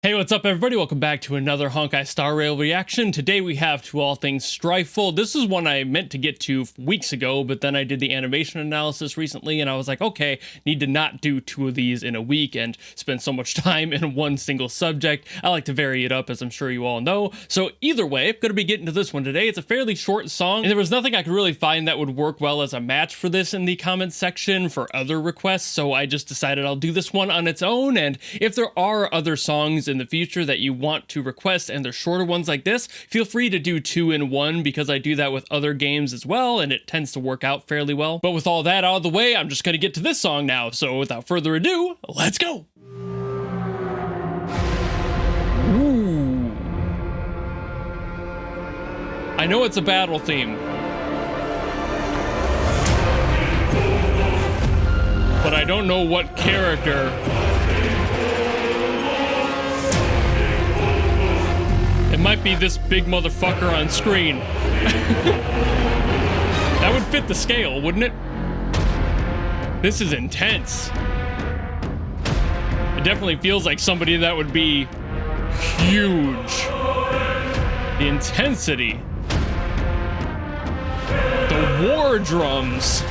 Hey, what's up everybody? Welcome back to another Honkai Star Rail reaction. Today we have To All Things Strifeful. This is one I meant to get to weeks ago, but then I did the animation analysis recently and I was like, okay, need to not do two of these in a week and spend so much time in one single subject. I like to vary it up, as I'm sure you all know. So either way, I'm going to be getting to this one today. It's a fairly short song, and there was nothing I could really find that would work well as a match for this in the comments section for other requests, so I just decided I'll do this one on its own. And if there are other songs in the future that you want to request and they're shorter ones like this, feel free to do two in one, because I do that with other games as well and it tends to work out fairly well. But with all that out of the way, I'm just going to get to this song now. So without further ado, let's go. Ooh. I know it's a battle theme, but I don't know what character. It might be this big motherfucker on screen. That would fit the scale, wouldn't it? This is intense. It definitely feels like somebody that would be huge. The intensity. The war drums.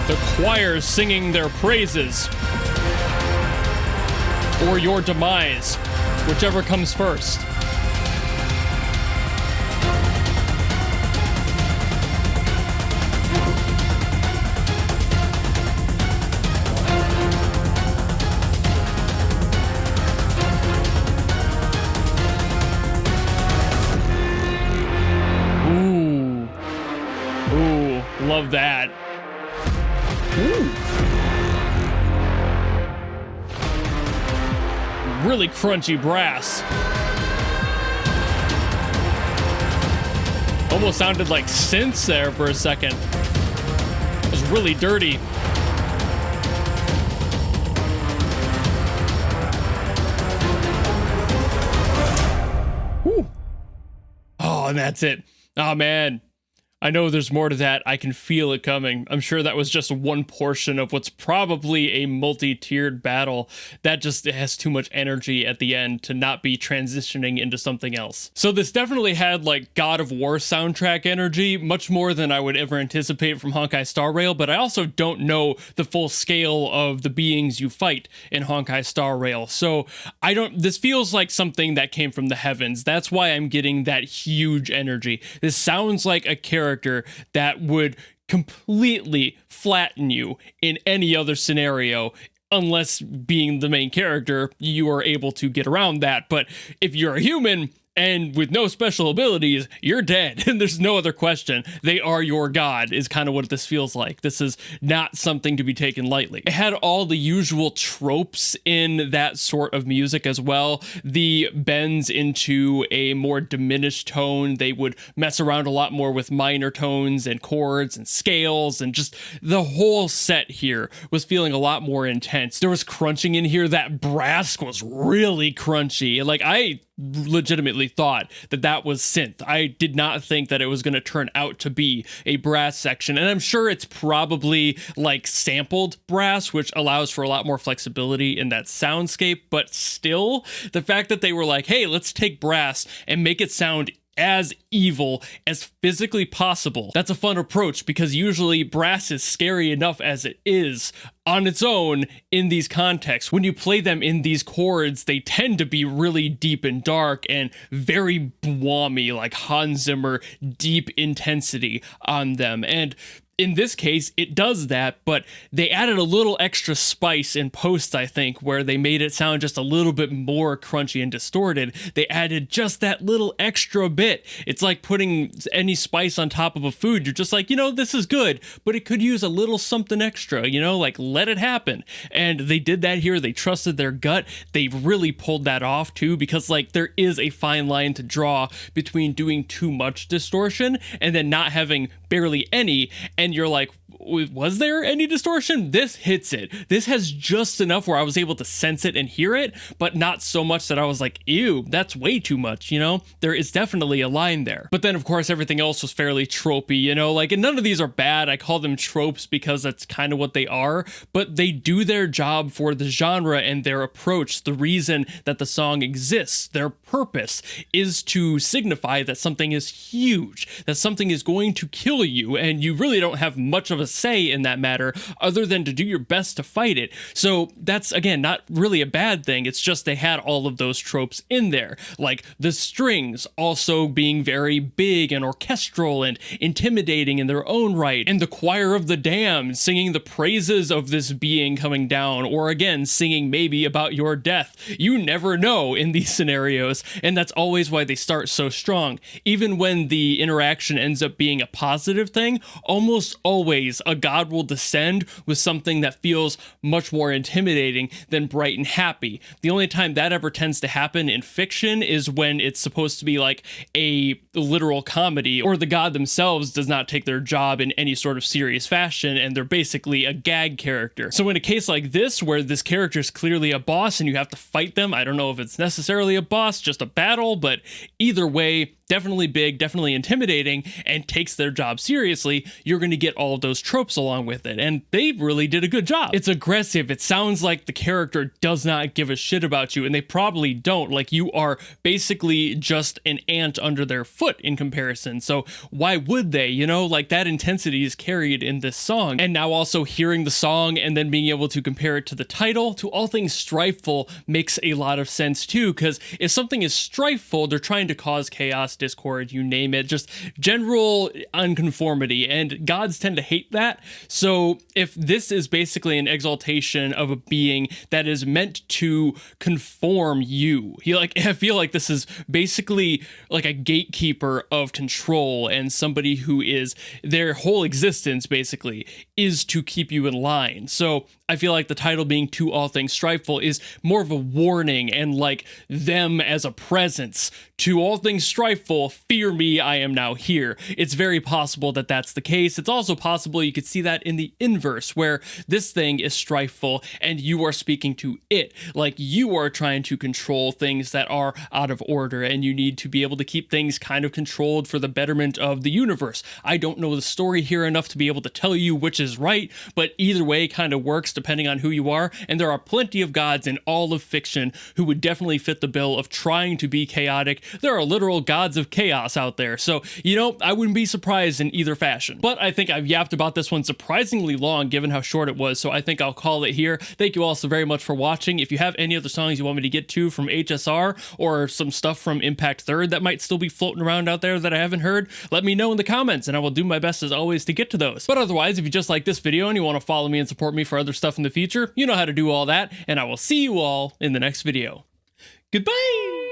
The choir singing their praises. Or your demise, whichever comes first. Ooh. Ooh, love that. Ooh. Really crunchy brass. Almost sounded like synths there for a second. It was really dirty. Whew. Oh, and that's it. Oh man. I know there's more to that. I can feel it coming. I'm sure that was just one portion of what's probably a multi-tiered battle that just has too much energy at the end to not be transitioning into something else. So this definitely had like God of War soundtrack energy, much more than I would ever anticipate from Honkai Star Rail, but I also don't know the full scale of the beings you fight in Honkai Star Rail. So this feels like something that came from the heavens. That's why I'm getting that huge energy. This sounds like a character that would completely flatten you in any other scenario, unless being the main character, you are able to get around that. But if you're a human and with no special abilities, you're dead. And there's no other question. They are your god, is kind of what this feels like. This is not something to be taken lightly. It had all the usual tropes in that sort of music as well. The bends into a more diminished tone. They would mess around a lot more with minor tones and chords and scales, and just the whole set here was feeling a lot more intense. There was crunching in here. That brass was really crunchy. Like, I legitimately thought that that was synth. I did not think that it was going to turn out to be a brass section, and I'm sure it's probably like sampled brass, which allows for a lot more flexibility in that soundscape. But still, the fact that they were like, hey, let's take brass and make it sound as evil as physically possible. That's a fun approach, because usually brass is scary enough as it is on its own in these contexts. When you play them in these chords, they tend to be really deep and dark and very bwommy, like Hans Zimmer deep intensity on them. And in this case, it does that, but they added a little extra spice in post, I think, where they made it sound just a little bit more crunchy and distorted. They added just that little extra bit. It's like putting any spice on top of a food. You're just like, you know, this is good, but it could use a little something extra, you know, like let it happen. And they did that here. They trusted their gut. They really pulled that off too, because like there is a fine line to draw between doing too much distortion and then not having barely any. And you're like, was there any distortion? This hits it. This has just enough where I was able to sense it and hear it, but not so much that I was like, ew, that's way too much, you know? There is definitely a line there. But then, of course, everything else was fairly tropey, you know? Like, and none of these are bad. I call them tropes because that's kind of what they are, but they do their job for the genre and their approach, the reason that the song exists. Their purpose is to signify that something is huge, that something is going to kill you, and you really don't have much of a say in that matter other than to do your best to fight it. So that's, again, not really a bad thing. It's just they had all of those tropes in there, like the strings also being very big and orchestral and intimidating in their own right, and the choir of the damned singing the praises of this being coming down, or again, singing maybe about your death. You never know in these scenarios, and that's always why they start so strong. Even when the interaction ends up being a positive thing, almost always a god will descend with something that feels much more intimidating than bright and happy. The only time that ever tends to happen in fiction is when it's supposed to be like a literal comedy, or the god themselves does not take their job in any sort of serious fashion and they're basically a gag character. So in a case like this, where this character is clearly a boss and you have to fight them, I don't know if it's necessarily a boss, just a battle, but either way, definitely big, definitely intimidating, and takes their job seriously, you're going to get all of those tropes along with it. And they really did a good job. It's aggressive. It sounds like the character does not give a shit about you, and they probably don't. Like, you are basically just an ant under their foot in comparison. So why would they? You know, like, that intensity is carried in this song. And now also hearing the song and then being able to compare it to the title, to All Things Strifeful, makes a lot of sense too, because if something is strifeful, they're trying to cause chaos, discord, you name it, just general unconformity, and gods tend to hate that. So if this is basically an exaltation of a being that is meant to conform you, I feel like this is basically like a gatekeeper of control, and somebody who is, their whole existence basically is to keep you in line. So I feel like the title being To All Things Strifeful is more of a warning and like them as a presence. To all things strifeful, fear me, I am now here. It's very possible that that's the case. It's also possible you could see that in the inverse, where this thing is strifeful and you are speaking to it. Like, you are trying to control things that are out of order, and you need to be able to keep things kind of controlled for the betterment of the universe. I don't know the story here enough to be able to tell you which is right, but either way kind of works depending on who you are, and there are plenty of gods in all of fiction who would definitely fit the bill of trying to be chaotic. There are literal gods of chaos out there, so, you know, I wouldn't be surprised in either fashion. But I think I've yapped about this one surprisingly long given how short it was, so I think I'll call it here. Thank you all so very much for watching. If you have any other songs you want me to get to from HSR, or some stuff from Impact Third that might still be floating around out there that I haven't heard, let me know in the comments, and I will do my best as always to get to those. But otherwise, if you just like this video and you want to follow me and support me for other stuff in the future, you know how to do all that, and I will see you all in the next video. Goodbye!